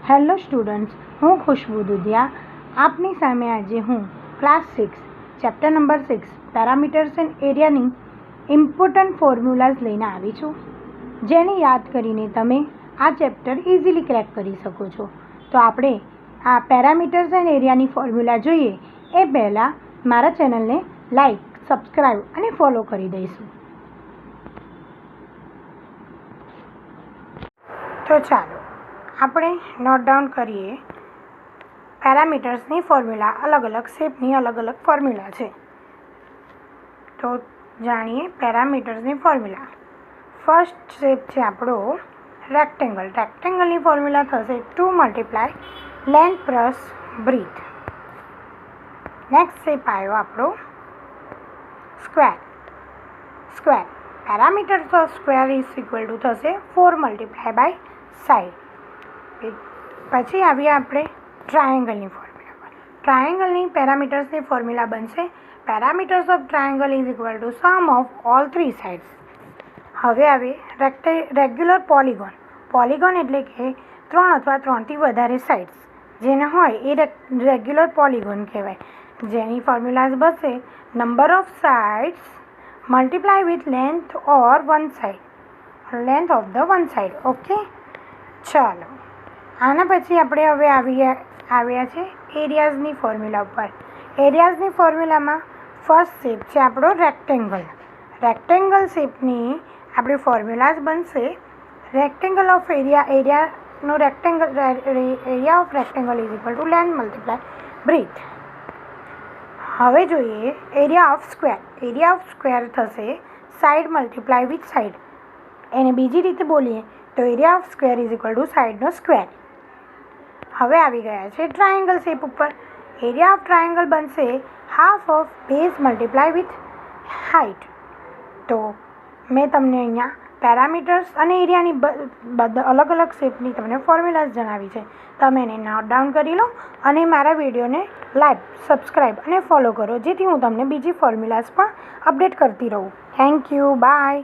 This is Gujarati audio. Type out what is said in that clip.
હેલો સ્ટુડન્ટ્સ, હું ખુશ્બુ દુધિયા આપની સામે આજે હું class 6 chapter number 6 parameters and એરિયાની ઇમ્પોર્ટન્ટ ફોર્મ્યુલાઝ લઈને આવી છું, જેને યાદ કરીને તમે આ ચેપ્ટર ઇઝીલી ક્રેક કરી શકો છો. તો આપણે આ પેરામીટર્સ એન્ડ એરિયાની ફોર્મ્યુલા જોઈએ એ પહેલાં મારા ચેનલને લાઈક, સબસ્ક્રાઈબ અને ફોલો કરી દઈશું. તો ચાલો આપણે નોટ ડાઉન કરીએ. પેરામીટર્સની ફોર્મ્યુલા અલગ અલગ શેપની અલગ અલગ ફોર્મ્યુલા છે. તો જાણીએ પેરામીટર્સની ફોર્મ્યુલા. ફર્સ્ટ શેપ છે આપણો રેક્ટેંગલ. રેક્ટેંગલની ફોર્મ્યુલા થશે 2 × length plus breadth. Next shape આવ્યો આપણો square. Square parameters of square is equal to થશે 4 × સાઈડ. પછી આવીએ આપણે ટ્રાયેંગલની ફોર્મ્યુલા પર. ટ્રાયેંગલની પેરામીટર્સની ફોર્મ્યુલા બનશે parameters of triangle is equal to sum of all 3 sides. હવે આવે રેગ્યુલર પોલિગોન. પોલિગોન એટલે કે 3 અથવા 3થી વધારે સાઇડ્સ જેને હોય એ રેગ્યુલર પોલિગોન કહેવાય. જેની ફોર્મ્યુલાઝ બનશે number of sides multiply with length or one side, length of the one side. Okay, ચાલો આના પછી આપણે હવે આવ્યા છે એરિયાઝની ફોર્મ્યુલા ઉપર. એરિયાઝની ફોર્મ્યુલામાં ફર્સ્ટ શેપ છે આપણો રેક્ટેંગલ. રેક્ટેંગલ શેપની આપણી ફોર્મ્યુલાઝ બનશે રેક્ટેંગલ ઓફ એરિયાનો area of rectangle is equal to length multiply breadth. હવે જોઈએ area of square. Area of square થશે સાઈડ મલ્ટીપ્લાય વિથ સાઈડ. એને બીજી રીતે બોલીએ તો area of square is equal to સાઈડનો સ્ક્વેર. હવે આવી ગયા છે ટ્રાયેંગલ શેપ ઉપર. એરિયા ઓફ ટ્રાયેંગલ બનશે half of base multiply with height. તો મેં તમને અહીંયા પેરામીટર્સ અને એરિયાની અલગ અલગ શેપની તમને ફોર્મ્યુલાઝ જણાવી છે. તમે એને નોટ ડાઉન કરી લો અને મારા વિડીયોને લાઈક, સબસ્ક્રાઈબ અને ફોલો કરો, જેથી હું તમને બીજી ફોર્મ્યુલાઝ પણ અપડેટ કરતી રહું. Thank you, by.